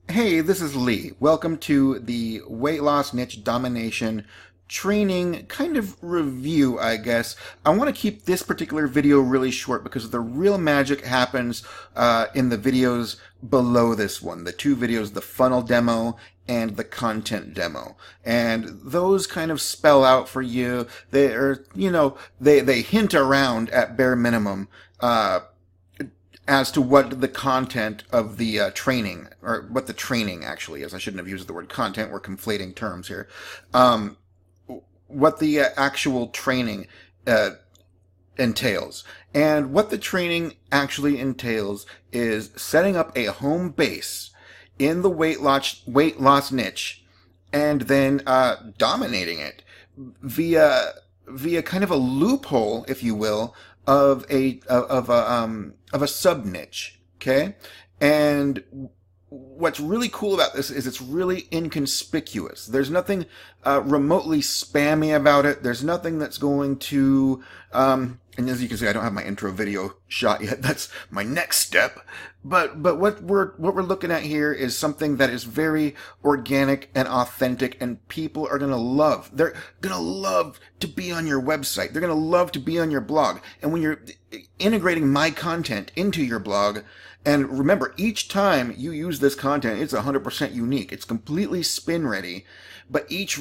Hey, this is Lee. Welcome to the Weight Loss Niche Domination training kind of review, I guess. I want to keep this particular video really short because the real magic happens in the videos below this one. The two videos, the funnel demo and the content demo. And those kind of spell out for you. They are, they hint around at bare minimum, as to what the content of the training, or what the training actually is. I shouldn't have used the word content. We're conflating terms here. What the actual training entails. And what the training actually entails is setting up a home base in the weight loss niche and then dominating it via kind of a loophole, if you will, of a sub niche. Okay, and what's really cool about this is it's really inconspicuous. There's nothing remotely spammy about it. There's nothing that's going to and as you can see, I don't have my intro video shot yet. That's my next step. But what we're looking at here is something that is very organic and authentic, and people are gonna love. They're gonna love to be on your website. They're gonna love to be on your blog. And when you're integrating my content into your blog, and remember, each time you use this content, it's 100% unique. It's completely spin ready. But each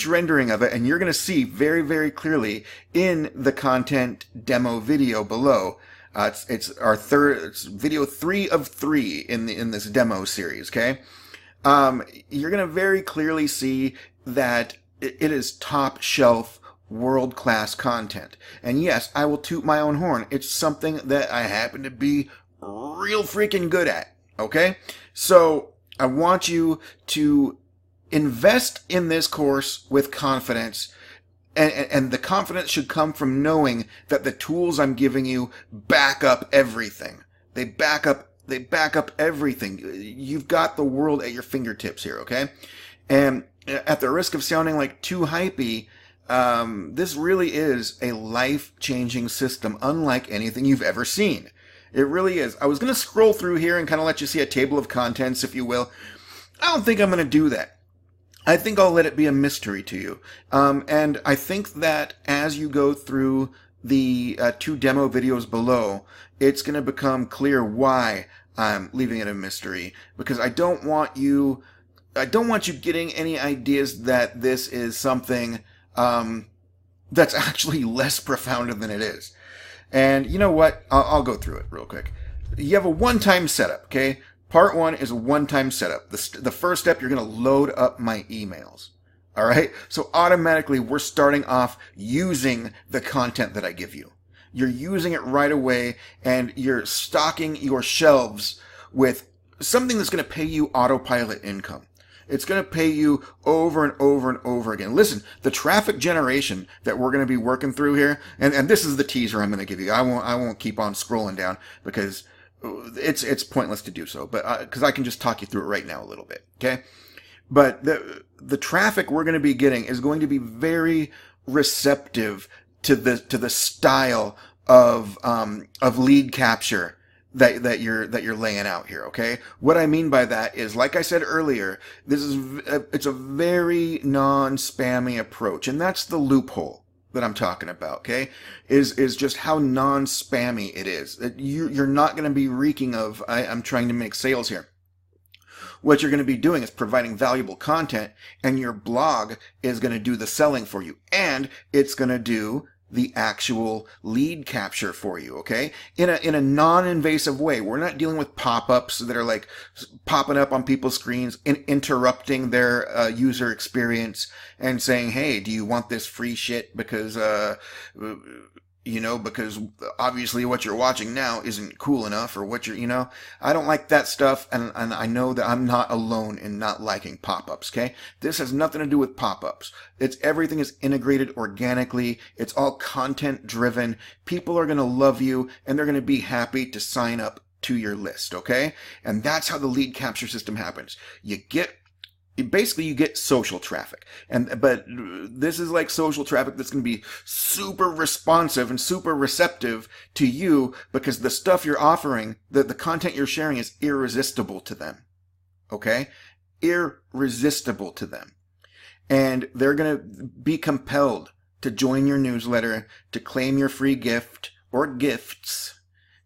rendering of it, and you're going to see very, very clearly in the content demo video below. It's our it's video 3 of 3 in this demo series. Okay, you're going to very clearly see that it is top shelf, world class content. And yes, I will toot my own horn. It's something that I happen to be real freaking good at. Okay, so I want you to invest in this course with confidence, and the confidence should come from knowing that the tools I'm giving you back up everything. They back up everything. You've got the world at your fingertips here, okay? And at the risk of sounding like too hypey, this really is a life-changing system unlike anything you've ever seen. It really is. I was going to scroll through here and kind of let you see a table of contents, if you will. I don't think I'm going to do that. I think I'll let it be a mystery to you. And I think that as you go through the 2 demo videos below, it's going to become clear why I'm leaving it a mystery. Because I don't want you getting any ideas that this is something that's actually less profound than it is. And you know what? I'll go through it real quick. You have a one-time setup, okay? Part 1 is a one-time setup. The first step, you're going to load up my emails. All right? So automatically, we're starting off using the content that I give you. You're using it right away, and you're stocking your shelves with something that's going to pay you autopilot income. It's going to pay you over and over and over again. Listen, the traffic generation that we're going to be working through here, and this is the teaser I'm going to give you. I won't keep on scrolling down because it's pointless to do so, but because I can just talk you through it right now a little bit, okay? But the traffic we're going to be getting is going to be very receptive to the style of lead capture that you're laying out here, okay? What I mean by that is, like I said earlier, it's a very non-spammy approach, and that's the loophole that I'm talking about, okay, is just how non-spammy it is. You're not going to be reeking of, I'm trying to make sales here. What you're going to be doing is providing valuable content, and your blog is going to do the selling for you, and it's going to do the actual lead capture for you, okay? In a non-invasive way. We're not dealing with pop-ups that are like popping up on people's screens and interrupting their user experience and saying, hey, do you want this free shit because because obviously what you're watching now isn't cool enough, or what I don't like that stuff, and I know that I'm not alone in not liking pop-ups, okay? This has nothing to do with pop-ups. Everything is integrated organically. It's all content driven. People are going to love you, and they're going to be happy to sign up to your list, okay? And that's how the lead capture system happens. You get social traffic, but this is like social traffic that's going to be super responsive and super receptive to you, because the stuff you're offering, the content you're sharing, is irresistible to them. okay? Irresistible to them. And they're going to be compelled to join your newsletter, to claim your free gift or gifts,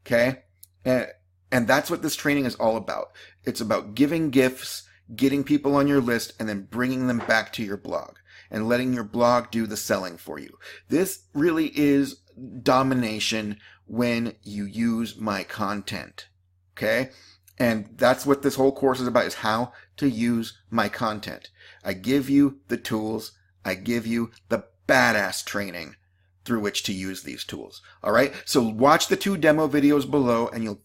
okay? And that's what this training is all about. It's about giving gifts, getting people on your list, and then bringing them back to your blog and letting your blog do the selling for you. This really is domination when you use my content, okay? And that's what this whole course is about, is how to use my content. I give you the tools. I give you the badass training through which to use these tools. All right. So watch the 2 demo videos below and you'll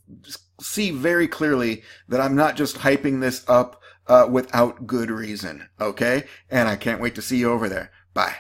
see very clearly that I'm not just hyping this up without good reason. Okay. And I can't wait to see you over there. Bye.